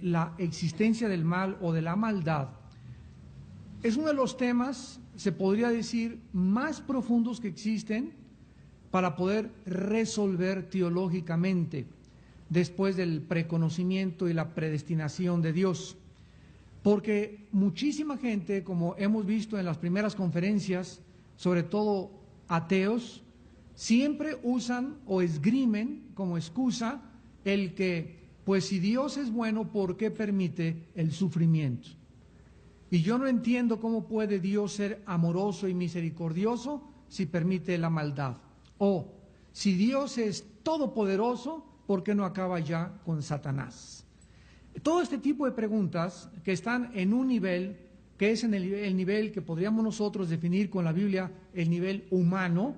la existencia del mal o de la maldad es uno de los temas, se podría decir, más profundos que existen para poder resolver teológicamente después del preconocimiento y la predestinación de Dios. Porque muchísima gente, como hemos visto en las primeras conferencias, sobre todo ateos, siempre usan o esgrimen como excusa el que, pues si Dios es bueno, ¿por qué permite el sufrimiento? Y yo no entiendo cómo puede Dios ser amoroso y misericordioso si permite la maldad. O, si Dios es todopoderoso, ¿por qué no acaba ya con Satanás? Todo este tipo de preguntas que están en un nivel, que es en el nivel que podríamos nosotros definir con la Biblia, el nivel humano,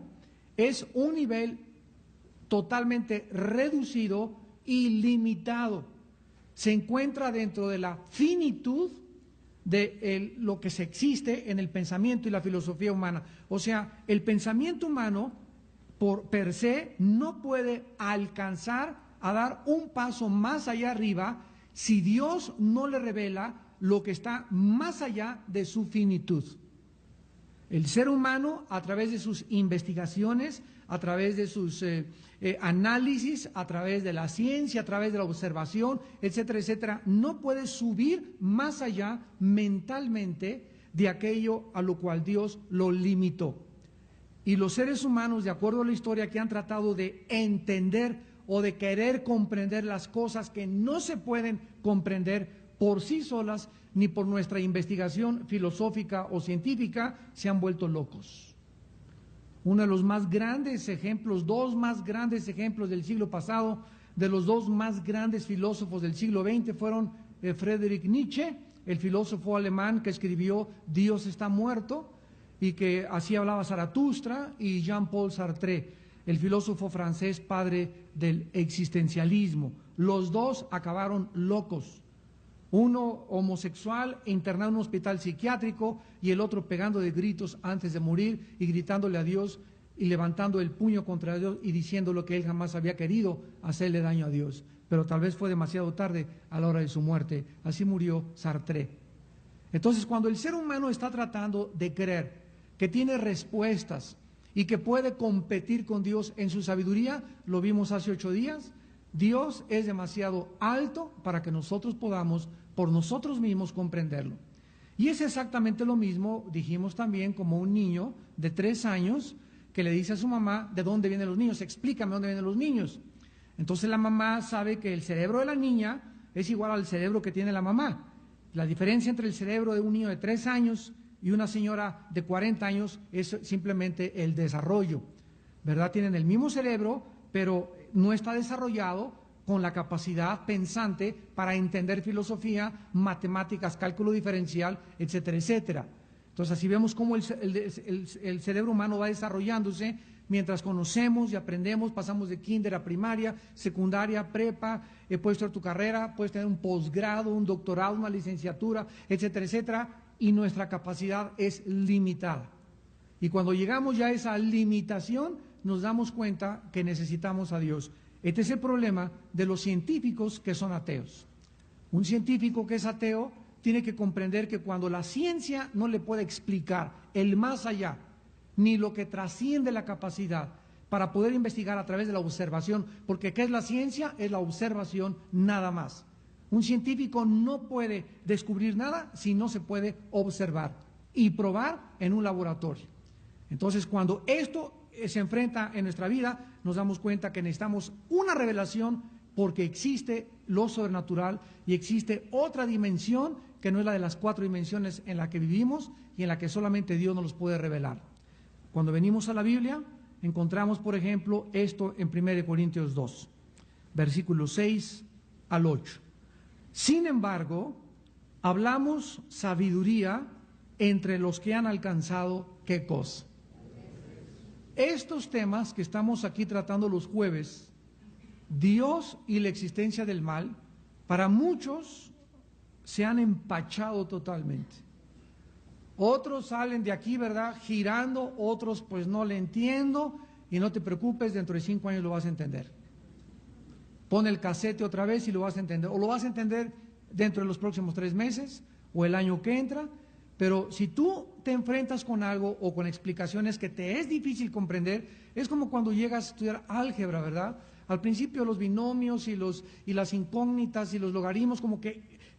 es un nivel totalmente reducido y limitado. Se encuentra dentro de la finitud de lo que se existe en el pensamiento y la filosofía humana. O sea, el pensamiento humano por per se no puede alcanzar a dar un paso más allá arriba si Dios no le revela lo que está más allá de su finitud. El ser humano, a través de sus investigaciones, a través de sus análisis, a través de la ciencia, a través de la observación, etcétera, etcétera, no puede subir más allá mentalmente de aquello a lo cual Dios lo limitó. Y los seres humanos, de acuerdo a la historia, que han tratado de entender o de querer comprender las cosas que no se pueden comprender por sí solas, ni por nuestra investigación filosófica o científica, se han vuelto locos. Uno de los más grandes ejemplos, dos más grandes ejemplos del siglo pasado, de los dos más grandes filósofos del siglo XX, fueron Friedrich Nietzsche, el filósofo alemán que escribió Dios está muerto, y que así hablaba Zaratustra, y Jean-Paul Sartre, el filósofo francés padre del existencialismo. Los dos acabaron locos. Uno homosexual, internado en un hospital psiquiátrico, y el otro pegando de gritos antes de morir y gritándole a Dios y levantando el puño contra Dios y diciendo lo que él jamás había querido, hacerle daño a Dios. Pero tal vez fue demasiado tarde a la hora de su muerte. Así murió Sartre. Entonces, cuando el ser humano está tratando de creer que tiene respuestas y que puede competir con Dios en su sabiduría, lo vimos hace 8 días, Dios es demasiado alto para que nosotros podamos por nosotros mismos comprenderlo. Y es exactamente lo mismo, dijimos también, como un niño de 3 años que le dice a su mamá, ¿de dónde vienen los niños? Explícame dónde vienen los niños. Entonces la mamá sabe que el cerebro de la niña es igual al cerebro que tiene la mamá. La diferencia entre el cerebro de un niño de 3 años y una señora de 40 años es simplemente el desarrollo, ¿verdad? Tienen el mismo cerebro, pero no está desarrollado con la capacidad pensante para entender filosofía, matemáticas, cálculo diferencial, etcétera, etcétera. Entonces así vemos cómo el cerebro humano va desarrollándose mientras conocemos y aprendemos, pasamos de kinder a primaria, secundaria, prepa, puedes tener tu carrera, puedes tener un posgrado, un doctorado, una licenciatura, etcétera, etcétera, y nuestra capacidad es limitada. Y cuando llegamos ya a esa limitación, nos damos cuenta que necesitamos a Dios. Este es el problema de los científicos que son ateos. Un científico que es ateo tiene que comprender que cuando la ciencia no le puede explicar el más allá, ni lo que trasciende la capacidad para poder investigar a través de la observación, porque ¿qué es la ciencia? Es la observación nada más. Un científico no puede descubrir nada si no se puede observar y probar en un laboratorio. Entonces, cuando esto se enfrenta en nuestra vida, nos damos cuenta que necesitamos una revelación porque existe lo sobrenatural y existe otra dimensión que no es la de las 4 dimensiones en la que vivimos y en la que solamente Dios nos los puede revelar. Cuando venimos a la Biblia, encontramos, por ejemplo, esto en 1 Corintios 2, versículos 6 al 8. Sin embargo, hablamos sabiduría entre los que han alcanzado ¿qué cosa? Estos temas que estamos aquí tratando los jueves, Dios y la existencia del mal, para muchos se han empachado totalmente. Otros salen de aquí, ¿verdad?, girando, otros pues no le entiendo, y no te preocupes, dentro de 5 años lo vas a entender. Pon el casete otra vez y lo vas a entender, o lo vas a entender dentro de los próximos 3 meses o el año que entra, pero si tú te enfrentas con algo o con explicaciones que te es difícil comprender, es como cuando llegas a estudiar álgebra, ¿verdad? Al principio los binomios y las incógnitas y los logaritmos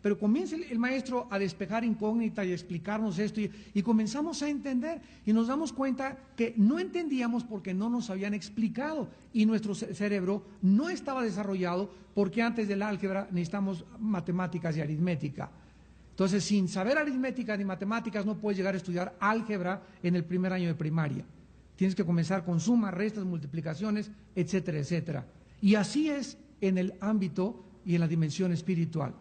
pero comienza el maestro a despejar incógnitas y a explicarnos esto y comenzamos a entender y nos damos cuenta que no entendíamos porque no nos habían explicado y nuestro cerebro no estaba desarrollado porque antes del álgebra necesitamos matemáticas y aritmética. Entonces, sin saber aritmética ni matemáticas no puedes llegar a estudiar álgebra en el primer año de primaria. Tienes que comenzar con sumas, restas, multiplicaciones, etcétera, etcétera. Y así es en el ámbito y en la dimensión espiritual.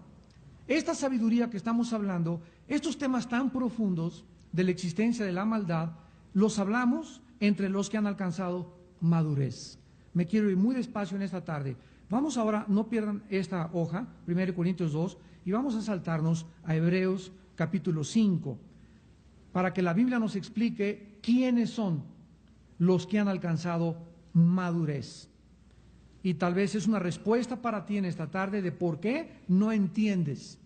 Esta sabiduría que estamos hablando, estos temas tan profundos de la existencia de la maldad, los hablamos entre los que han alcanzado madurez. Me quiero ir muy despacio en esta tarde. Vamos ahora, no pierdan esta hoja, 1 Corintios 2, y vamos a saltarnos a Hebreos capítulo 5, para que la Biblia nos explique quiénes son los que han alcanzado madurez. Y tal vez es una respuesta para ti en esta tarde de por qué no entiendes.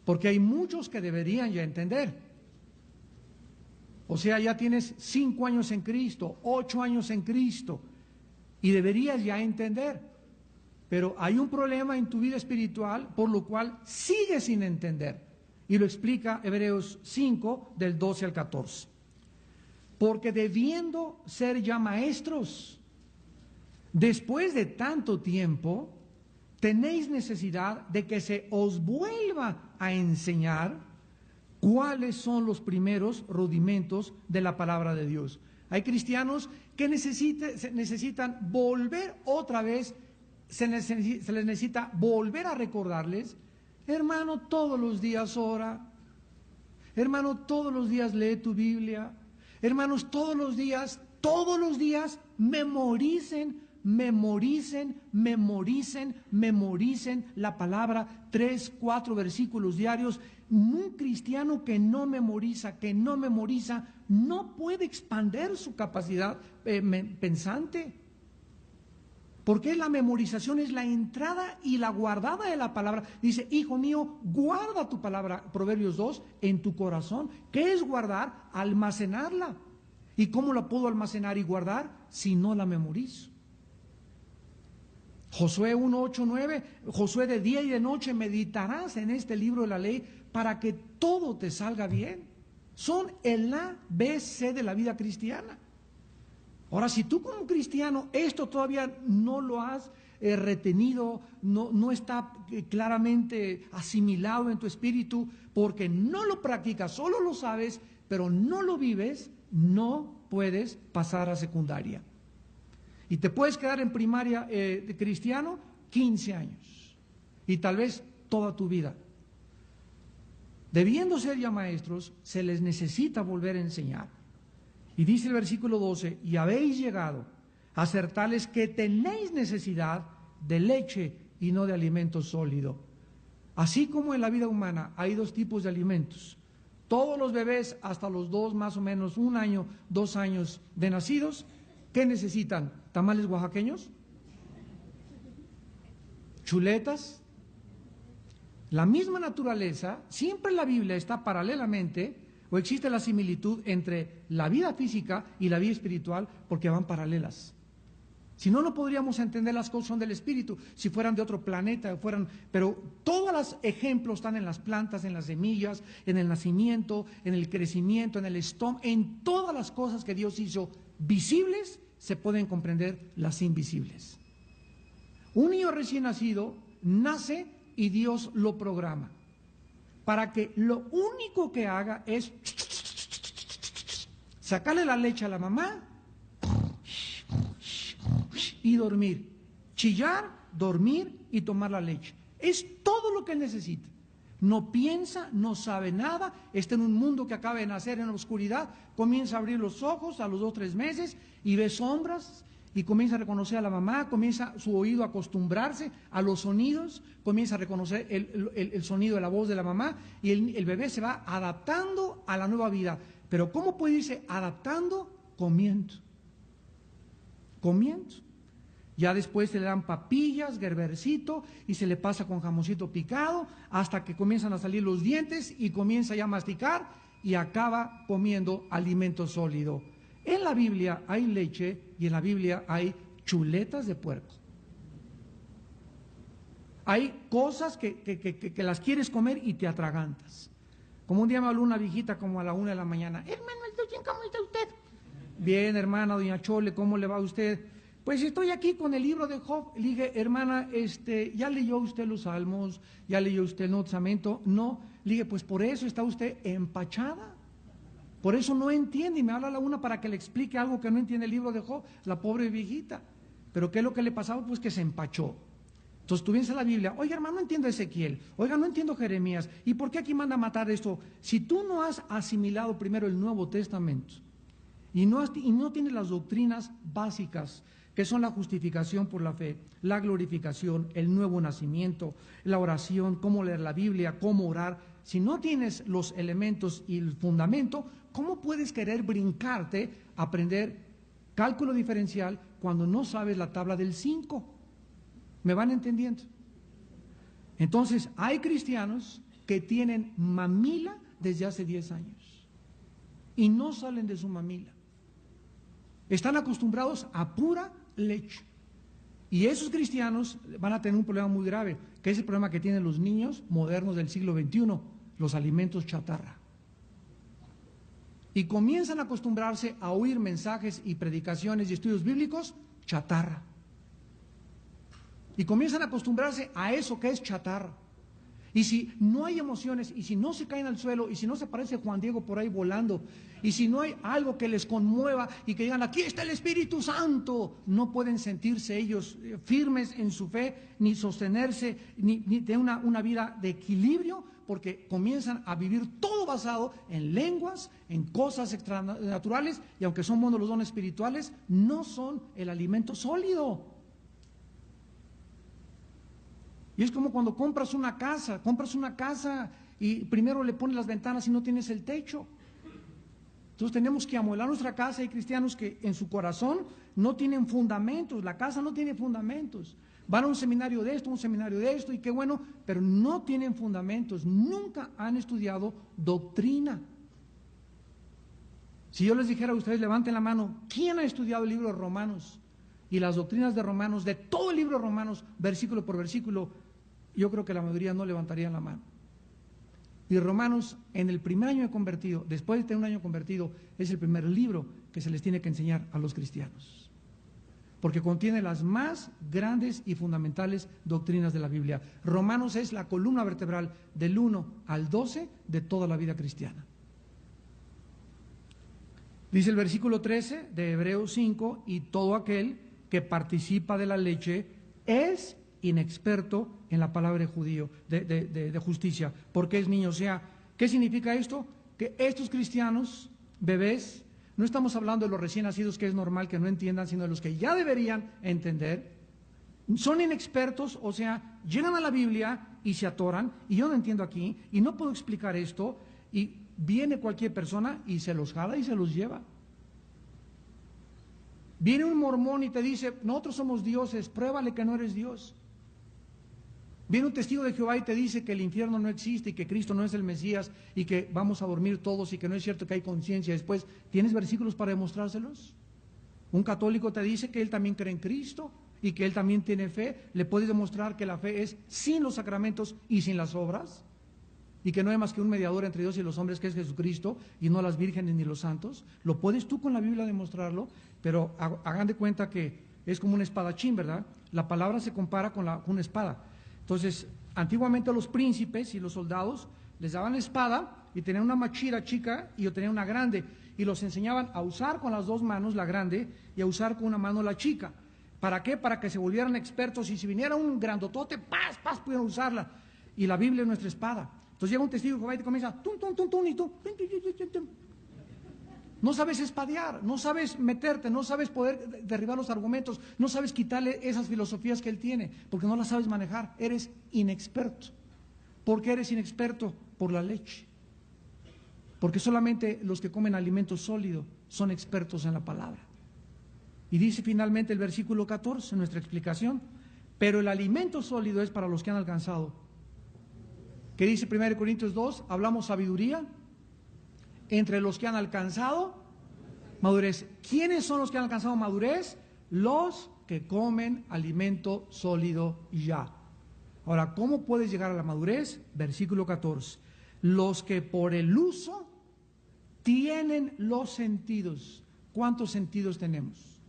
Porque hay muchos que deberían ya entender. O sea, ya tienes 5 años en Cristo, 8 años en Cristo, y deberías ya entender. Pero hay un problema en tu vida espiritual por lo cual sigues sin entender. Y lo explica Hebreos 5, del 12 al 14. Porque debiendo ser ya maestros, después de tanto tiempo, tenéis necesidad de que se os vuelva a enseñar cuáles son los primeros rudimentos de la palabra de Dios. Hay cristianos que necesitan volver otra vez, se les necesita volver a recordarles, hermano, todos los días ora, hermano, todos los días lee tu Biblia, hermanos, todos los días memoricen la palabra, 3, 4 versículos diarios. Un cristiano que no memoriza, no puede expandir su capacidad pensante. Porque la memorización es la entrada y la guardada de la palabra. Dice, hijo mío, guarda tu palabra, Proverbios 2, en tu corazón. ¿Qué es guardar? Almacenarla. ¿Y cómo la puedo almacenar y guardar? Si no la memorizo. Josué 1, 8, 9, Josué, de día y de noche meditarás en este libro de la ley para que todo te salga bien. Son el ABC de la vida cristiana. Ahora, si tú como cristiano esto todavía no lo has retenido, no está claramente asimilado en tu espíritu, porque no lo practicas, solo lo sabes, pero no lo vives, no puedes pasar a secundaria. Y te puedes quedar en primaria de cristiano 15 años y tal vez toda tu vida. Debiendo ser ya maestros, se les necesita volver a enseñar. Y dice el versículo 12, y habéis llegado a ser tales que tenéis necesidad de leche y no de alimento sólido. Así como en la vida humana hay 2 tipos de alimentos. Todos los bebés hasta los 2, más o menos 1 año, 2 años de nacidos, ¿qué necesitan? ¿Tamales oaxaqueños? ¿Chuletas? La misma naturaleza, siempre en la Biblia está paralelamente, o existe la similitud entre la vida física y la vida espiritual, porque van paralelas. Si no, no podríamos entender las cosas son del espíritu, si fueran de otro planeta, pero todos los ejemplos están en las plantas, en las semillas, en el nacimiento, en el crecimiento, en el estómago, en todas las cosas que Dios hizo visibles, se pueden comprender las invisibles. Un niño recién nacido nace y Dios lo programa para que lo único que haga es sacarle la leche a la mamá y dormir, chillar, dormir y tomar la leche. Es todo lo que él necesita. No piensa, no sabe nada, está en un mundo que acaba de nacer en la oscuridad, comienza a abrir los ojos a los 2 o 3 meses y ve sombras y comienza a reconocer a la mamá, comienza su oído a acostumbrarse a los sonidos, comienza a reconocer el sonido de la voz de la mamá y el bebé se va adaptando a la nueva vida. Pero ¿cómo puede irse adaptando? Comiendo. Ya después se le dan papillas, gerbercito, y se le pasa con jamoncito picado, hasta que comienzan a salir los dientes y comienza ya a masticar y acaba comiendo alimento sólido. En la Biblia hay leche y en la Biblia hay chuletas de puerco. Hay cosas que las quieres comer y te atragantas. Como un día me habló una viejita como a la 1 de la mañana. Hermano, ¿cómo está usted? Bien, hermana, doña Chole, ¿cómo le va a usted? Pues estoy aquí con el libro de Job. Le dije, hermana, ¿ya leyó usted los Salmos? ¿Ya leyó usted el Nuevo Testamento? No. Le dije, pues por eso está usted empachada. Por eso no entiende. Y me habla la una para que le explique algo que no entiende el libro de Job, la pobre viejita. Pero ¿qué es lo que le pasaba? Pues que se empachó. Entonces tú vienes a la Biblia, oiga hermano, no entiendo Ezequiel, oiga, no entiendo Jeremías, ¿y por qué aquí manda a matar esto? Si tú no has asimilado primero el Nuevo Testamento y no tienes las doctrinas básicas, que son la justificación por la fe, la glorificación, el nuevo nacimiento, la oración, cómo leer la Biblia, cómo orar, si no tienes los elementos y el fundamento, ¿cómo puedes querer brincarte a aprender cálculo diferencial cuando no sabes la tabla del 5? ¿Me van entendiendo? Entonces, hay cristianos que tienen mamila desde hace 10 años y no salen de su mamila. Están acostumbrados a pura leche. Y esos cristianos van a tener un problema muy grave, que es el problema que tienen los niños modernos del siglo XXI, los alimentos chatarra. Y comienzan a acostumbrarse a oír mensajes y predicaciones y estudios bíblicos chatarra. Y comienzan a acostumbrarse a eso que es chatarra. Y si no hay emociones, y si no se caen al suelo, y si no se aparece Juan Diego por ahí volando, y si no hay algo que les conmueva y que digan, aquí está el Espíritu Santo, no pueden sentirse ellos firmes en su fe, ni sostenerse, ni tener una vida de equilibrio, porque comienzan a vivir todo basado en lenguas, en cosas extranaturales, y aunque son buenos los dones espirituales, no son el alimento sólido. Y es como cuando compras una casa y primero le pones las ventanas y no tienes el techo. Entonces tenemos que amueblar nuestra casa. Hay cristianos que en su corazón no tienen fundamentos, la casa no tiene fundamentos. Van a un seminario de esto, y qué bueno, pero no tienen fundamentos, nunca han estudiado doctrina. Si yo les dijera a ustedes, levanten la mano, ¿quién ha estudiado el libro de Romanos? Y las doctrinas de Romanos, de todo el libro de Romanos, versículo por versículo, yo creo que la mayoría no levantarían la mano. Y Romanos, en el primer año de convertido, después de tener un año convertido, es el primer libro que se les tiene que enseñar a los cristianos. Porque contiene las más grandes y fundamentales doctrinas de la Biblia. Romanos es la columna vertebral del 1 al 12 de toda la vida cristiana. Dice el versículo 13 de Hebreos 5, y todo aquel que participa de la leche es inexperto en la palabra de justicia, porque es niño. O sea, ¿qué significa esto? Que estos cristianos, bebés, no estamos hablando de los recién nacidos, que es normal que no entiendan, sino de los que ya deberían entender, son inexpertos. O sea, llegan a la Biblia y se atoran, y yo no entiendo aquí, y no puedo explicar esto, y viene cualquier persona y se los jala y se los lleva. Viene un mormón y te dice, nosotros somos dioses, pruébale que no eres Dios. Viene un testigo de Jehová y te dice que el infierno no existe y que Cristo no es el Mesías y que vamos a dormir todos y que no es cierto que hay conciencia después. ¿Tienes versículos para demostrárselos? Un católico te dice que él también cree en Cristo y que él también tiene fe. ¿Le puedes demostrar que la fe es sin los sacramentos y sin las obras? Y que no hay más que un mediador entre Dios y los hombres, que es Jesucristo, y no las vírgenes ni los santos. Lo puedes tú con la Biblia demostrarlo, pero hagan de cuenta que es como un espadachín, ¿verdad? La palabra se compara con una espada. Entonces, antiguamente a los príncipes y los soldados les daban la espada y tenían una machira chica y tenían una grande, y los enseñaban a usar con las dos manos la grande y a usar con una mano la chica. ¿Para qué? Para que se volvieran expertos, y si viniera un grandotote, ¡paz! Pudieran usarla. Y la Biblia es nuestra espada. Entonces llega un testigo de Jehová y te comienza, tum, tum, tum, tum, y tú, no sabes espadear, no sabes meterte, no sabes poder derribar los argumentos, no sabes quitarle esas filosofías que él tiene, porque no las sabes manejar, eres inexperto. ¿Por qué eres inexperto? Por la leche. Porque solamente los que comen alimento sólido son expertos en la palabra. Y dice finalmente el versículo 14, nuestra explicación, pero el alimento sólido es para los que han alcanzado. ¿Qué dice 1 Corintios 2? Hablamos sabiduría entre los que han alcanzado madurez. ¿Quiénes son los que han alcanzado madurez? Los que comen alimento sólido ya. Ahora, ¿cómo puedes llegar a la madurez? Versículo 14. Los que por el uso tienen los sentidos. ¿Cuántos sentidos tenemos?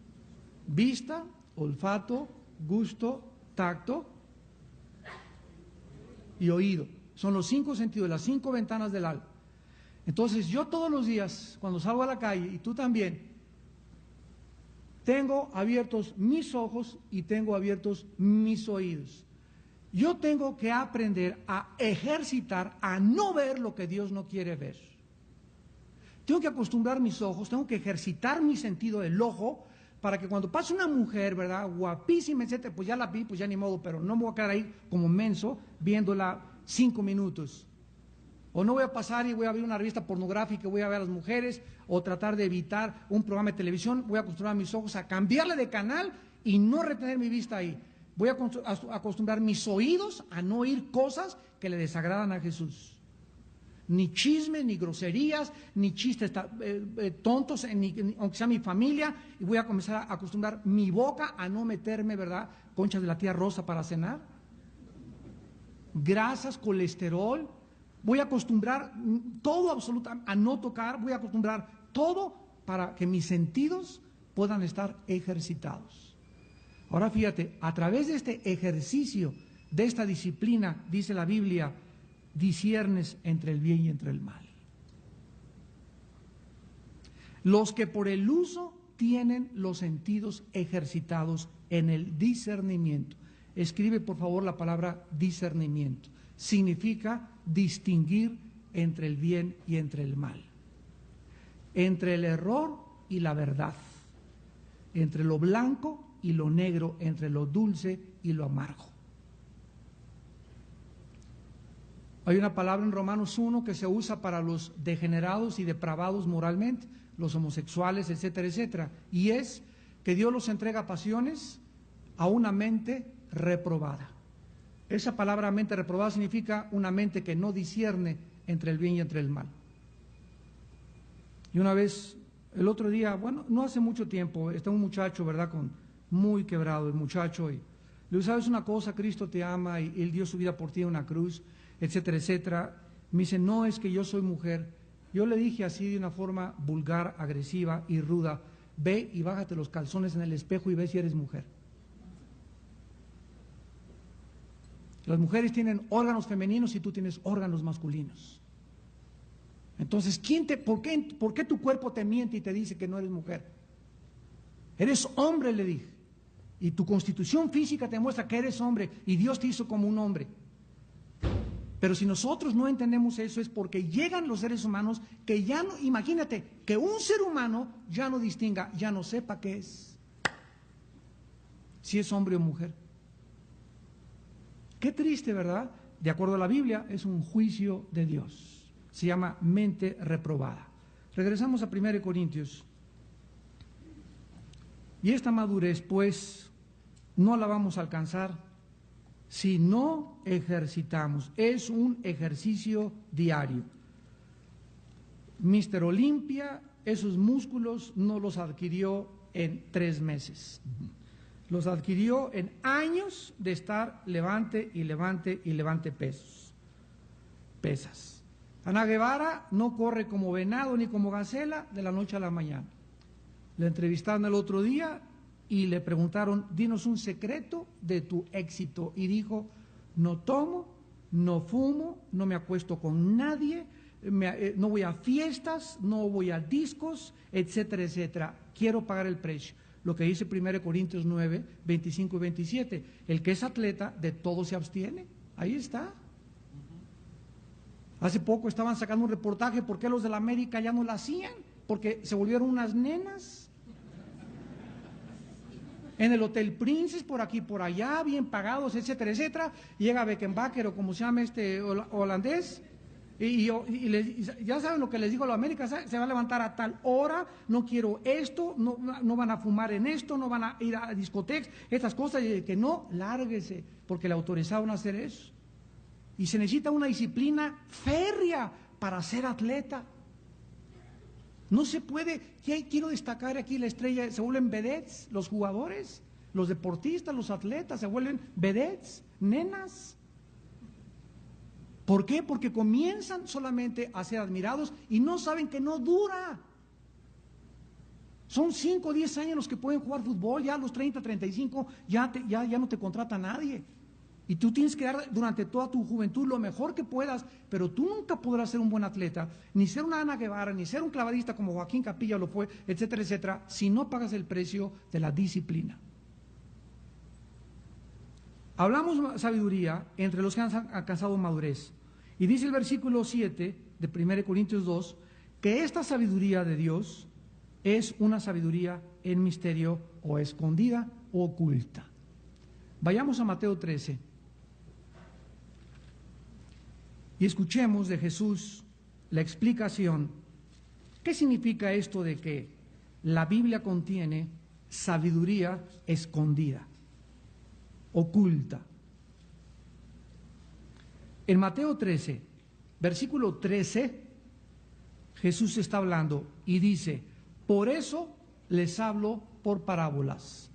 Vista, olfato, gusto, tacto y oído. Son los 5 sentidos, las 5 ventanas del alma. Entonces yo todos los días, cuando salgo a la calle, y tú también, tengo abiertos mis ojos y tengo abiertos mis oídos. Yo tengo que aprender a ejercitar, a no ver lo que Dios no quiere ver. Tengo que acostumbrar mis ojos, tengo que ejercitar mi sentido del ojo, para que cuando pase una mujer, ¿verdad?, guapísima, etcétera, pues ya la vi, pues ya ni modo, pero no me voy a quedar ahí como menso viéndola 5 minutos. O no voy a pasar y voy a ver una revista pornográfica, voy a ver a las mujeres, o tratar de evitar un programa de televisión. Voy a acostumbrar mis ojos a cambiarle de canal y no retener mi vista ahí. Voy a acostumbrar mis oídos a no oír cosas que le desagradan a Jesús. Ni chismes, ni groserías, ni chistes tontos, aunque sea mi familia. Y voy a comenzar a acostumbrar mi boca a no meterme, ¿verdad?, conchas de la tía Rosa para cenar. Grasas, colesterol. Voy a acostumbrar todo absolutamente a no tocar. Voy a acostumbrar todo para que mis sentidos puedan estar ejercitados. Ahora fíjate, a través de este ejercicio, de esta disciplina, dice la Biblia, disciernes entre el bien y entre el mal. Los que por el uso tienen los sentidos ejercitados en el discernimiento. Escribe por favor la palabra discernimiento. Significa distinguir entre el bien y entre el mal, entre el error y la verdad, entre lo blanco y lo negro, entre lo dulce y lo amargo. Hay una palabra en Romanos 1 que se usa para los degenerados y depravados moralmente, los homosexuales, etcétera, etcétera, y es que Dios los entrega a pasiones a una mente reprobada. Esa palabra mente reprobada significa una mente que no discierne entre el bien y entre el mal. Y una vez, el otro día, bueno, no hace mucho tiempo, está un muchacho, ¿verdad?, muy quebrado el muchacho, y le digo, ¿sabes una cosa? Cristo te ama y Él dio su vida por ti en una cruz, etcétera, etcétera. Me dice, no, es que yo soy mujer. Yo le dije así de una forma vulgar, agresiva y ruda, ve y bájate los calzones en el espejo y ve si eres mujer. Las mujeres tienen órganos femeninos y tú tienes órganos masculinos. Entonces, ¿por qué tu cuerpo te miente y te dice que no eres mujer? Eres hombre, le dije, y tu constitución física te muestra que eres hombre y Dios te hizo como un hombre. Pero si nosotros no entendemos eso es porque llegan los seres humanos que ya no, imagínate, que un ser humano ya no distinga, ya no sepa qué es, si es hombre o mujer. Qué triste, ¿verdad? De acuerdo a la Biblia, es un juicio de Dios. Se llama mente reprobada. Regresamos a 1 Corintios. Y esta madurez, pues, no la vamos a alcanzar si no ejercitamos. Es un ejercicio diario. Mister Olimpia, esos músculos no los adquirió en 3 meses. Los adquirió en años de estar levante y levante y levante pesas. Ana Guevara no corre como venado ni como gacela de la noche a la mañana. Le entrevistaron el otro día y le preguntaron, dinos un secreto de tu éxito. Y dijo, no tomo, no fumo, no me acuesto con nadie, no voy a fiestas, no voy a discos, etcétera, etcétera. Quiero pagar el precio. Lo que dice 1 Corintios 9, 25 y 27. El que es atleta, de todo se abstiene. Ahí está. Hace poco estaban sacando un reportaje, ¿por qué los de la América ya no la hacían? Porque se volvieron unas nenas. En el Hotel Princess, por aquí, por allá, bien pagados, etcétera, etcétera. Llega Beckenbauer, o como se llama este holandés, Ya saben lo que les digo a la América, se va a levantar a tal hora, no quiero esto, no van a fumar en esto, no van a ir a discotecas, estas cosas, y que no, lárguese, porque le autorizaron a hacer eso. Y se necesita una disciplina férrea para ser atleta. No se puede, quiero destacar aquí la estrella, se vuelven vedettes los jugadores, los deportistas, los atletas, se vuelven vedettes, nenas. ¿Por qué? Porque comienzan solamente a ser admirados y no saben que no dura. Son 5 o 10 años los que pueden jugar fútbol, ya a los 30, 35 ya no te contrata nadie. Y tú tienes que dar durante toda tu juventud lo mejor que puedas, pero tú nunca podrás ser un buen atleta, ni ser una Ana Guevara, ni ser un clavadista como Joaquín Capilla lo fue, etcétera, etcétera, si no pagas el precio de la disciplina. Hablamos sabiduría entre los que han alcanzado madurez. Y dice el versículo 7 de 1 Corintios 2, que esta sabiduría de Dios es una sabiduría en misterio o escondida o oculta. Vayamos a Mateo 13 y escuchemos de Jesús la explicación. ¿Qué significa esto de que la Biblia contiene sabiduría escondida, oculta? En Mateo 13, versículo 13, Jesús está hablando y dice, por eso les hablo por parábolas,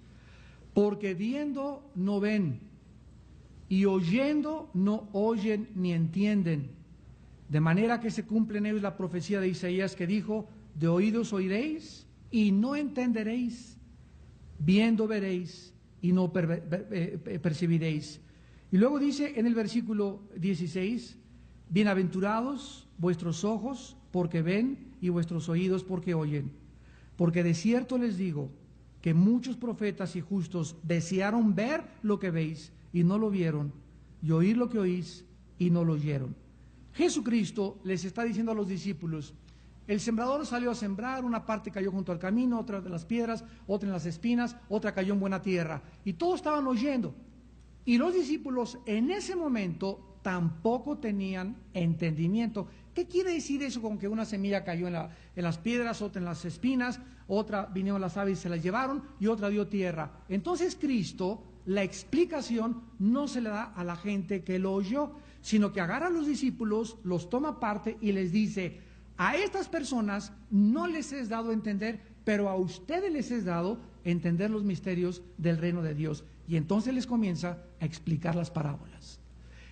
porque viendo no ven, y oyendo no oyen ni entienden, de manera que se cumple en ellos la profecía de Isaías que dijo, de oídos oiréis y no entenderéis, viendo veréis y no percibiréis. Y luego dice en el versículo 16, bienaventurados vuestros ojos porque ven y vuestros oídos porque oyen, porque de cierto les digo que muchos profetas y justos desearon ver lo que veis y no lo vieron, y oír lo que oís y no lo oyeron. Jesucristo les está diciendo a los discípulos, el sembrador salió a sembrar, una parte cayó junto al camino, otra de las piedras, otra en las espinas, otra cayó en buena tierra, y todos estaban oyendo. Y los discípulos en ese momento tampoco tenían entendimiento. ¿Qué quiere decir eso con que una semilla cayó en las piedras, otra en las espinas, otra vinieron las aves y se las llevaron y otra dio tierra? Entonces Cristo, la explicación no se le da a la gente que lo oyó, sino que agarra a los discípulos, los toma aparte y les dice, a estas personas no les es dado entender, pero a ustedes les es dado entender los misterios del reino de Dios. Y entonces les comienza a explicar las parábolas.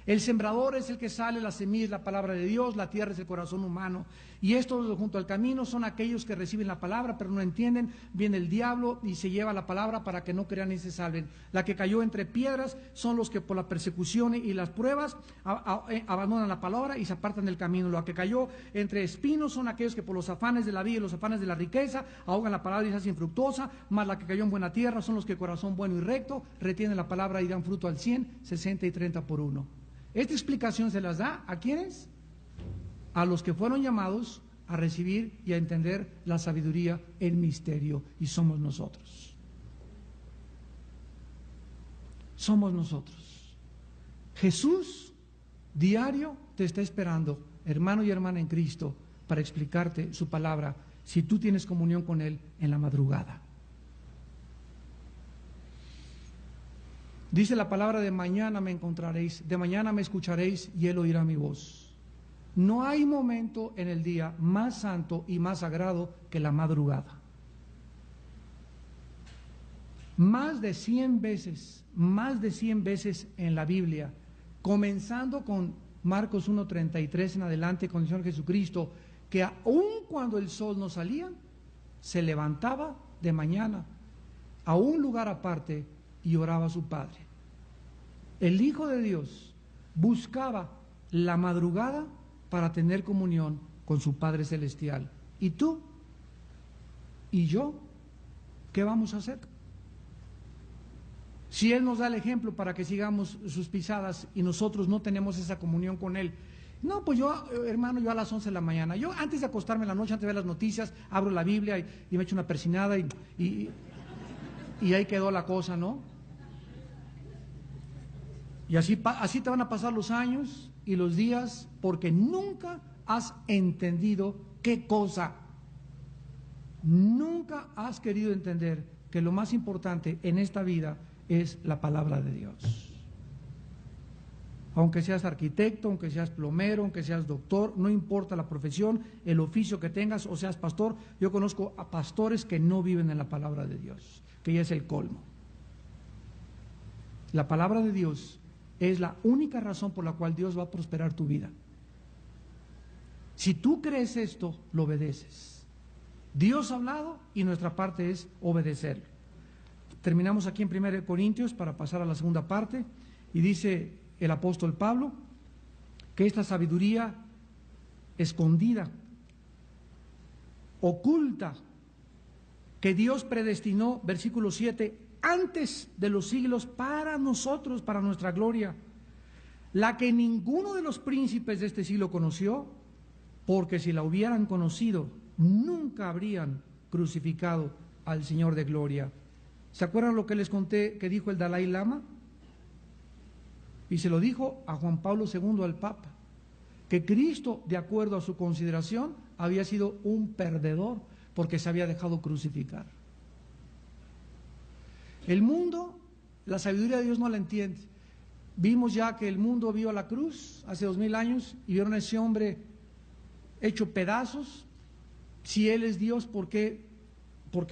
El sembrador es el que sale, la semilla es la palabra de Dios, la tierra es el corazón humano. Y estos junto al camino son aquellos que reciben la palabra pero no entienden. Viene el diablo y se lleva la palabra para que no crean y se salven. La que cayó entre piedras son los que por la persecución y las pruebas abandonan la palabra y se apartan del camino. La que cayó entre espinos son aquellos que por los afanes de la vida y los afanes de la riqueza ahogan la palabra y se hacen infructuosa. Más la que cayó en buena tierra son los que corazón bueno y recto retienen la palabra y dan fruto al 100, 60 y 30 por uno. Esta explicación se las da ¿a quiénes? A los que fueron llamados a recibir y a entender la sabiduría, el misterio, y somos nosotros. Somos nosotros. Jesús diario te está esperando, hermano y hermana en Cristo, para explicarte su palabra, si tú tienes comunión con Él en la madrugada. Dice la palabra, de mañana me encontraréis, de mañana me escucharéis y Él oirá mi voz. No hay momento en el día más santo y más sagrado que la madrugada. Más de 100 veces en la Biblia, comenzando con Marcos 1:33 en adelante con el Señor Jesucristo, que aun cuando el sol no salía, se levantaba de mañana a un lugar aparte y oraba a su Padre. El Hijo de Dios buscaba la madrugada para tener comunión con su Padre Celestial. ¿Y tú? ¿Y yo? ¿Qué vamos a hacer? Si Él nos da el ejemplo para que sigamos sus pisadas y nosotros no tenemos esa comunión con Él. No, pues yo, hermano, yo a las 11 de la mañana, yo antes de acostarme en la noche, antes de ver las noticias, abro la Biblia y me echo una persinada y ahí quedó la cosa, ¿no? Y así te van a pasar los años y los días porque nunca has entendido qué cosa. Nunca has querido entender que lo más importante en esta vida es la palabra de Dios. Aunque seas arquitecto, aunque seas plomero, aunque seas doctor, no importa la profesión, el oficio que tengas o seas pastor, yo conozco a pastores que no viven en la palabra de Dios, que ya es el colmo. La palabra de Dios es la única razón por la cual Dios va a prosperar tu vida. Si tú crees esto, lo obedeces. Dios ha hablado y nuestra parte es obedecerlo. Terminamos aquí en 1 Corintios para pasar a la segunda parte y dice el apóstol Pablo que esta sabiduría escondida, oculta, que Dios predestinó, versículo 7, antes de los siglos para nosotros, para nuestra gloria, la que ninguno de los príncipes de este siglo conoció, porque si la hubieran conocido, nunca habrían crucificado al Señor de gloria. ¿Se acuerdan lo que les conté que dijo el Dalai Lama? Y se lo dijo a Juan Pablo II, al Papa, que Cristo, de acuerdo a su consideración, había sido un perdedor porque se había dejado crucificar. El mundo, la sabiduría de Dios no la entiende. Vimos ya que el mundo vio a la cruz hace 2000 años y vieron a ese hombre hecho pedazos. Si Él es Dios, ¿por qué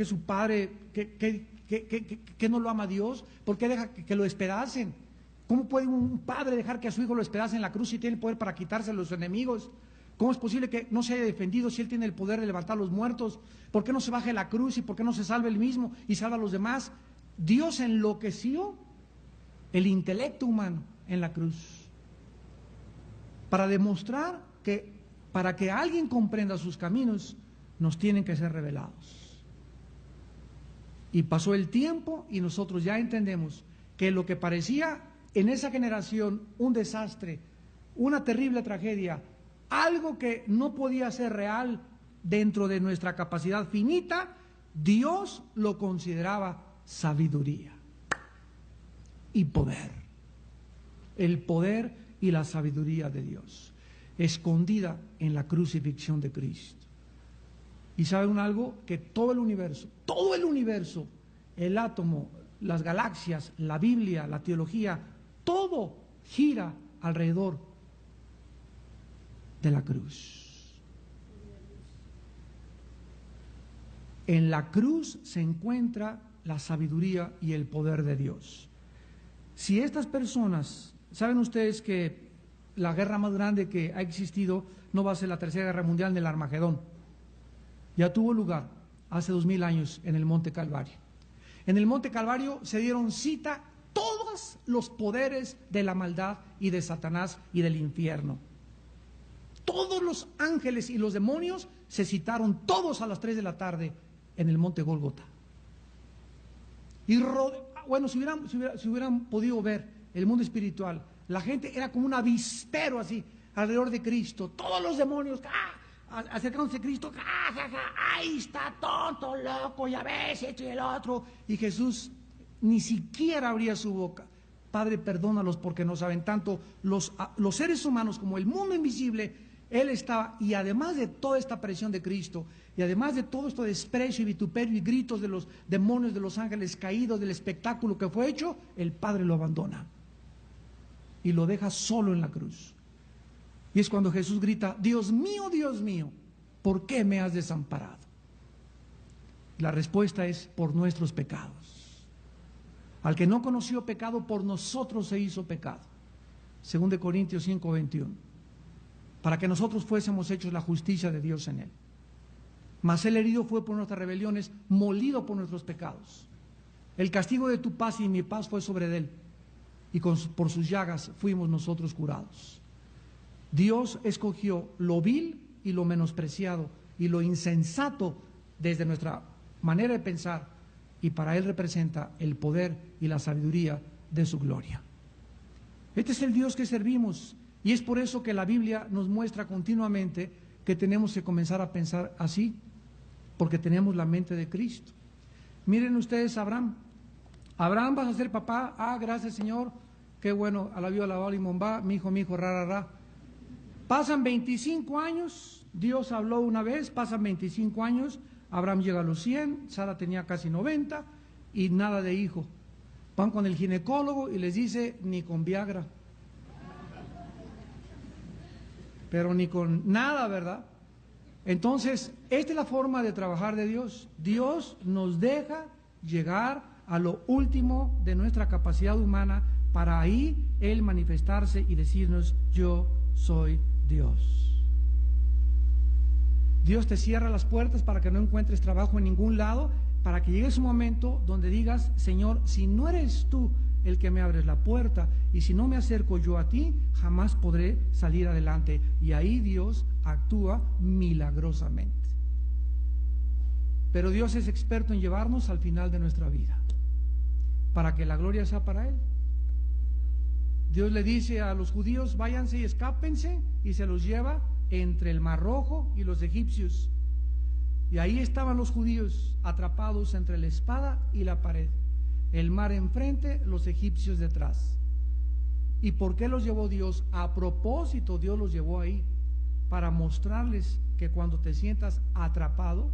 su Padre, que no lo ama a Dios? ¿Por qué deja que lo despedacen? ¿Cómo puede un padre dejar que a su hijo lo despedace en la cruz si tiene el poder para quitarse a los enemigos? ¿Cómo es posible que no se haya defendido si Él tiene el poder de levantar a los muertos? ¿Por qué no se baje la cruz y por qué no se salve Él mismo y salva a los demás? Dios enloqueció el intelecto humano en la cruz para demostrar que para que alguien comprenda sus caminos nos tienen que ser revelados. Y pasó el tiempo y nosotros ya entendemos que lo que parecía en esa generación un desastre, una terrible tragedia, algo que no podía ser real dentro de nuestra capacidad finita, Dios lo consideraba sabiduría y poder. El poder y la sabiduría de Dios, escondida en la crucifixión de Cristo. Y ¿saben algo? Que todo el universo, el átomo, las galaxias, la Biblia, la teología, todo gira alrededor de la cruz. En la cruz se encuentra la sabiduría y el poder de Dios. Si estas personas, saben ustedes que la guerra más grande que ha existido no va a ser la Tercera Guerra Mundial ni el Armagedón. Ya tuvo lugar hace 2000 años en el Monte Calvario. En el Monte Calvario se dieron cita todos los poderes de la maldad y de Satanás y del infierno. Todos los ángeles y los demonios se citaron todos a las 3 de la tarde en el Monte Gólgota. Y bueno, si hubieran podido ver el mundo espiritual, la gente era como un avispero así alrededor de Cristo. Todos los demonios acercándose a Cristo, ahí está, tonto, loco, ya ves, esto y el otro. Y Jesús ni siquiera abría su boca. Padre, perdónalos porque no saben. Tanto los seres humanos como el mundo invisible, Él estaba, y además de toda esta presión de Cristo, y además de todo esto desprecio y vituperio y gritos de los demonios, de los ángeles caídos, del espectáculo que fue hecho, el Padre lo abandona y lo deja solo en la cruz. Y es cuando Jesús grita: Dios mío, ¿por qué me has desamparado? La respuesta es: por nuestros pecados. Al que no conoció pecado, por nosotros se hizo pecado. 2 Corintios 5:21. Para que nosotros fuésemos hechos la justicia de Dios en Él. Mas Él herido fue por nuestras rebeliones, molido por nuestros pecados. El castigo de tu paz y mi paz fue sobre Él, y por sus llagas fuimos nosotros curados. Dios escogió lo vil y lo menospreciado y lo insensato desde nuestra manera de pensar, y para Él representa el poder y la sabiduría de su gloria. Este es el Dios que servimos, y es por eso que la Biblia nos muestra continuamente que tenemos que comenzar a pensar así, porque tenemos la mente de Cristo. Miren ustedes a Abraham. Abraham, vas a ser papá. Gracias, Señor. Qué bueno, alabío, alabado y mombá. Mi hijo, ra. Pasan 25 años, Dios habló una vez, pasan 25 años, Abraham llega a los 100, Sara tenía casi 90 y nada de hijo. Van con el ginecólogo y les dice, ni con Viagra. Pero ni con nada, ¿verdad? Entonces, esta es la forma de trabajar de Dios. Dios nos deja llegar a lo último de nuestra capacidad humana para ahí Él manifestarse y decirnos, yo soy Dios. Dios te cierra las puertas para que no encuentres trabajo en ningún lado, para que llegue ese momento donde digas, Señor, si no eres tú el que me abres la puerta y si no me acerco yo a ti, jamás podré salir adelante. Y ahí Dios actúa milagrosamente. Pero Dios es experto en llevarnos al final de nuestra vida, para que la gloria sea para Él. Dios le dice a los judíos, váyanse y escápense, y se los lleva entre el Mar Rojo y los egipcios. Y ahí estaban los judíos atrapados entre la espada y la pared. El mar enfrente, los egipcios detrás. ¿Y por qué los llevó Dios? A propósito, Dios los llevó ahí para mostrarles que cuando te sientas atrapado,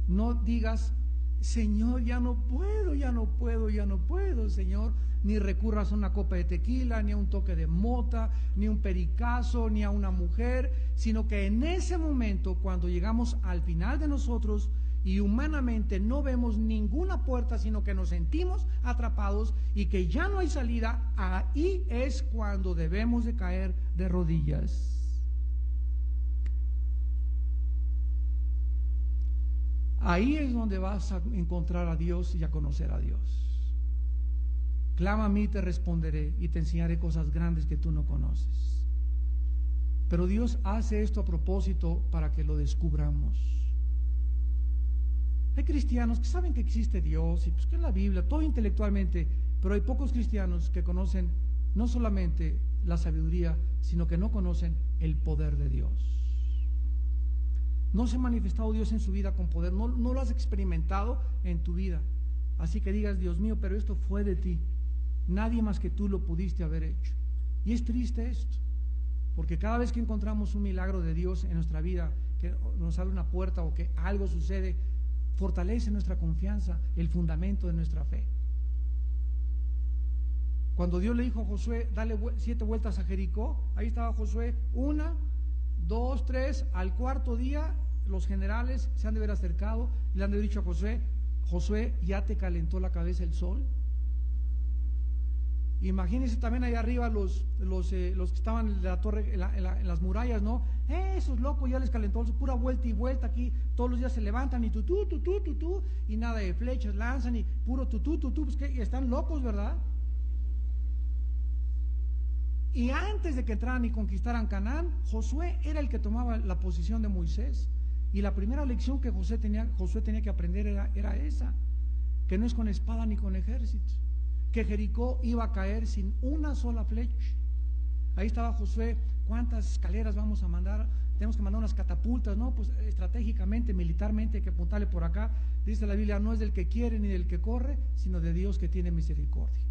no digas, Señor, ya no puedo, Señor, ni recurras a una copa de tequila, ni a un toque de mota, ni a un pericazo, ni a una mujer, sino que en ese momento, cuando llegamos al final de nosotros y humanamente no vemos ninguna puerta, sino que nos sentimos atrapados y que ya no hay salida, ahí es cuando debemos de caer de rodillas. Ahí es donde vas a encontrar a Dios y a conocer a Dios. Clama a mí y te responderé y te enseñaré cosas grandes que tú no conoces. Pero Dios hace esto a propósito para que lo descubramos. Hay cristianos que saben que existe Dios y pues que es la Biblia, todo intelectualmente, pero hay pocos cristianos que conocen no solamente la sabiduría, sino que no conocen el poder de Dios. No se ha manifestado Dios en su vida con poder, no lo has experimentado en tu vida. Así que digas, Dios mío, pero esto fue de ti. Nadie más que tú lo pudiste haber hecho. Y es triste esto, porque cada vez que encontramos un milagro de Dios en nuestra vida, que nos abre una puerta o que algo sucede, fortalece nuestra confianza, el fundamento de nuestra fe. Cuando Dios le dijo a Josué, dale 7 vueltas a Jericó, ahí estaba Josué, 1, 2, 3, al cuarto día los generales se han de haber acercado y le han de haber dicho a Josué, Josué, ¿ya te calentó la cabeza el sol? Imagínense también ahí arriba los que estaban en la torre, en las murallas, ¿no? Esos locos ya les calentó, pura vuelta y vuelta aquí, todos los días se levantan y tutú, y nada de flechas lanzan y puro tutú, pues que están locos, ¿verdad? Y antes de que entraran y conquistaran Canaán, Josué era el que tomaba la posición de Moisés. Y la primera lección que Josué tenía que aprender era esa, que no es con espada ni con ejército, que Jericó iba a caer sin una sola flecha. Ahí estaba Josué, ¿cuántas escaleras vamos a mandar? Tenemos que mandar unas catapultas, ¿no? Pues estratégicamente, militarmente hay que apuntarle por acá. Dice la Biblia, no es del que quiere ni del que corre, sino de Dios que tiene misericordia.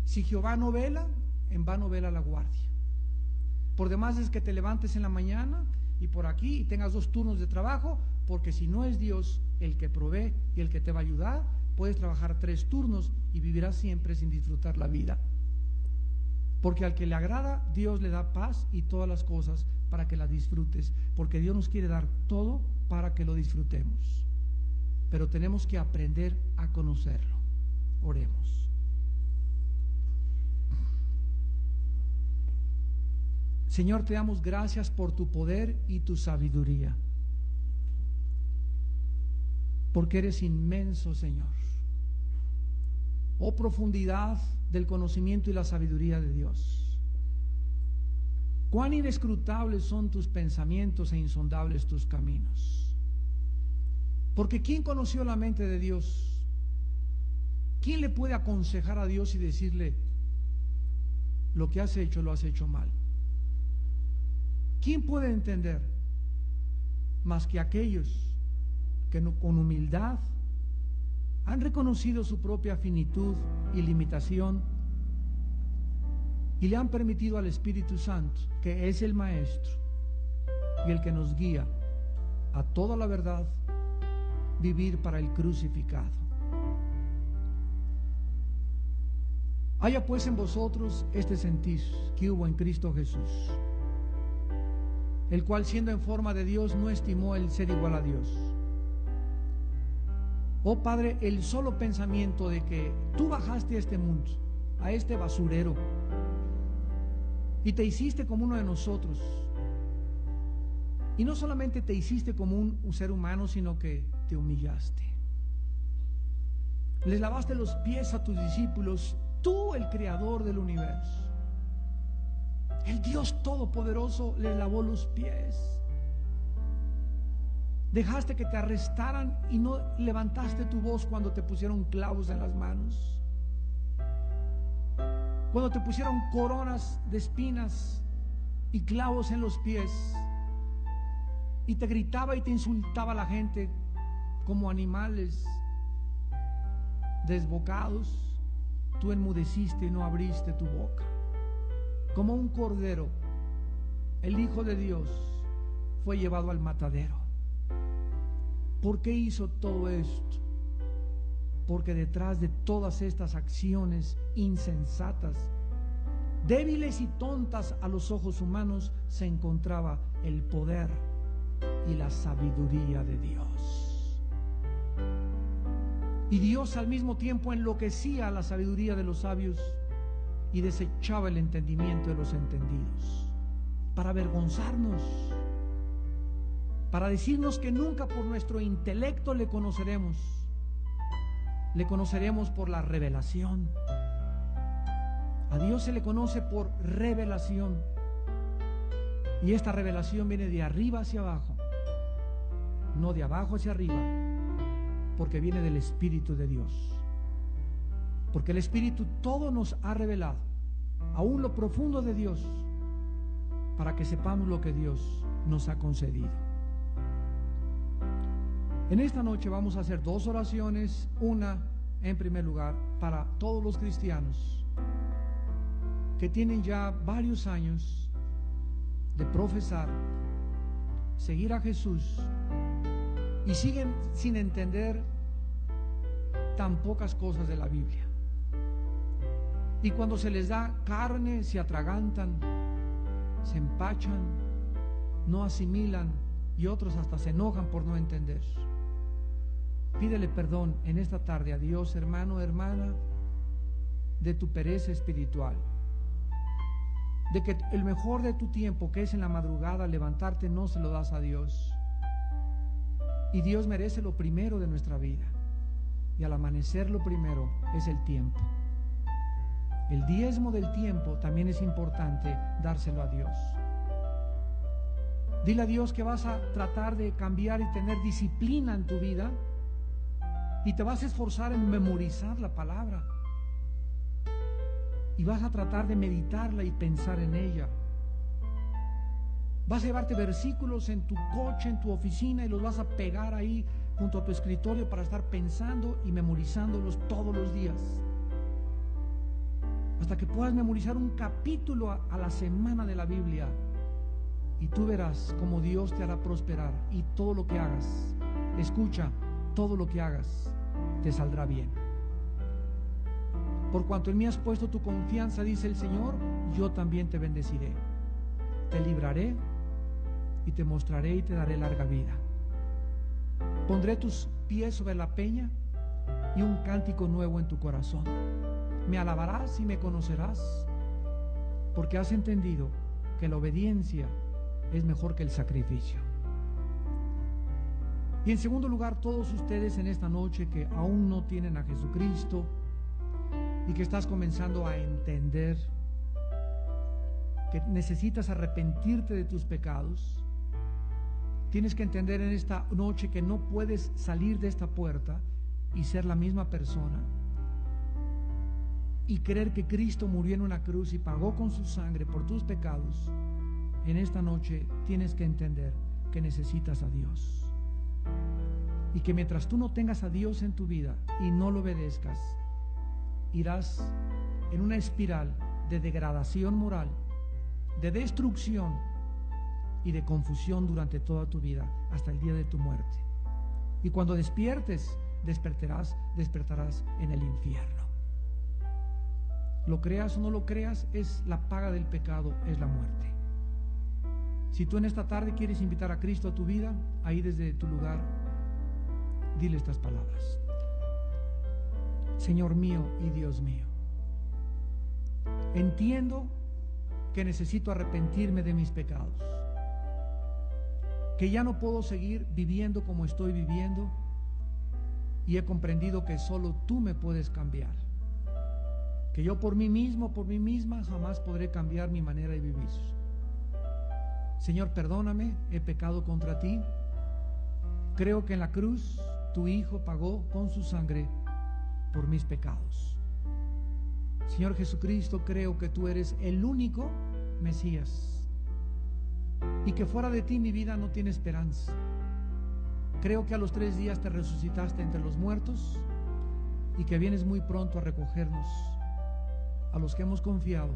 Si Jehová no vela, en vano vela la guardia. Por demás es que te levantes en la mañana y por aquí y tengas 2 turnos de trabajo, porque si no es Dios el que provee y el que te va a ayudar, puedes trabajar 3 turnos y vivirás siempre sin disfrutar la vida. Porque al que le agrada, Dios le da paz y todas las cosas para que las disfrutes, porque Dios nos quiere dar todo para que lo disfrutemos. Pero tenemos que aprender a conocerlo. Oremos. Señor, te damos gracias por tu poder y tu sabiduría, porque eres inmenso, Señor. Oh profundidad del conocimiento y la sabiduría de Dios. Cuán inescrutables son tus pensamientos e insondables tus caminos. Porque ¿quién conoció la mente de Dios? ¿Quién le puede aconsejar a Dios y decirle, lo que has hecho lo has hecho mal? ¿Quién puede entender más que aquellos que con humildad han reconocido su propia finitud y limitación y le han permitido al Espíritu Santo, que es el Maestro y el que nos guía a toda la verdad, vivir para el crucificado. Haya pues en vosotros este sentir que hubo en Cristo Jesús, el cual siendo en forma de Dios no estimó el ser igual a Dios. Oh Padre, el solo pensamiento de que tú bajaste a este mundo, a este basurero, y te hiciste como uno de nosotros, y no solamente te hiciste como un ser humano, sino que te humillaste. Les lavaste los pies a tus discípulos, tú, el creador del universo. El Dios Todopoderoso les lavó los pies. Dejaste que te arrestaran y no levantaste tu voz cuando te pusieron clavos en las manos, cuando te pusieron coronas de espinas y clavos en los pies, y te gritaba y te insultaba la gente como animales desbocados. Tú enmudeciste y no abriste tu boca. Como un cordero, el Hijo de Dios fue llevado al matadero. ¿Por qué hizo todo esto? Porque detrás de todas estas acciones insensatas, débiles y tontas a los ojos humanos, se encontraba el poder y la sabiduría de Dios. Y Dios al mismo tiempo enloquecía la sabiduría de los sabios y desechaba el entendimiento de los entendidos, para avergonzarnos, para decirnos que nunca por nuestro intelecto le conoceremos por la revelación. A Dios se le conoce por revelación, y esta revelación viene de arriba hacia abajo, no de abajo hacia arriba, porque viene del Espíritu de Dios. Porque el Espíritu todo nos ha revelado, aún lo profundo de Dios, para que sepamos lo que Dios nos ha concedido. En esta noche vamos a hacer dos oraciones. Una, en primer lugar, para todos los cristianos que tienen ya varios años de profesar, seguir a Jesús, y siguen sin entender tan pocas cosas de la Biblia. Y cuando se les da carne, se atragantan, se empachan, no asimilan, y otros hasta se enojan por no entender. Pídele perdón en esta tarde a Dios, hermano, hermana, de tu pereza espiritual, de que el mejor de tu tiempo, que es en la madrugada, levantarte, no se lo das a Dios. Y Dios merece lo primero de nuestra vida, y al amanecer lo primero es el tiempo. El diezmo del tiempo también es importante dárselo a Dios. Dile a Dios que vas a tratar de cambiar y tener disciplina en tu vida, y te vas a esforzar en memorizar la palabra, y vas a tratar de meditarla y pensar en ella. Vas a llevarte versículos en tu coche, en tu oficina, y los vas a pegar ahí junto a tu escritorio para estar pensando y memorizándolos todos los días, hasta que puedas memorizar un capítulo a la semana de la Biblia, y tú verás cómo Dios te hará prosperar, y todo lo que hagas, escucha, todo lo que hagas te saldrá bien. Por cuanto en mí has puesto tu confianza, dice el Señor, yo también te bendeciré, te libraré y te mostraré y te daré larga vida. Pondré tus pies sobre la peña y un cántico nuevo en tu corazón. Me alabarás y me conocerás, porque has entendido que la obediencia es mejor que el sacrificio. Y en segundo lugar, todos ustedes en esta noche que aún no tienen a Jesucristo y que estás comenzando a entender que necesitas arrepentirte de tus pecados, tienes que entender en esta noche que no puedes salir de esta puerta y ser la misma persona y creer que Cristo murió en una cruz y pagó con su sangre por tus pecados. En esta noche tienes que entender que necesitas a Dios, y que mientras tú no tengas a Dios en tu vida y no lo obedezcas, irás en una espiral de degradación moral, de destrucción y de confusión durante toda tu vida, hasta el día de tu muerte. Y cuando despiertes, despertarás en el infierno. Lo creas o no lo creas, es la paga del pecado, es la muerte. Si tú en esta tarde quieres invitar a Cristo a tu vida, ahí desde tu lugar, dile estas palabras: Señor mío y Dios mío, entiendo que necesito arrepentirme de mis pecados, que ya no puedo seguir viviendo como estoy viviendo, y he comprendido que solo tú me puedes cambiar, que yo por mí mismo, por mí misma, jamás podré cambiar mi manera de vivir. Señor, perdóname, he pecado contra ti. Creo que en la cruz tu Hijo pagó con su sangre por mis pecados. Señor Jesucristo, creo que tú eres el único Mesías y que fuera de ti mi vida no tiene esperanza. Creo que a los 3 días te resucitaste entre los muertos y que vienes muy pronto a recogernos, a los que hemos confiado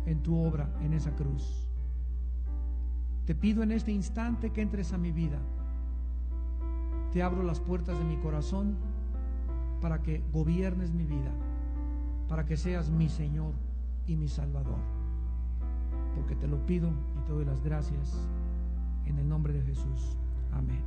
en tu obra en esa cruz. Te pido en este instante que entres a mi vida. Te abro las puertas de mi corazón para que gobiernes mi vida, para que seas mi Señor y mi Salvador. Porque te lo pido y te doy las gracias en el nombre de Jesús. Amén.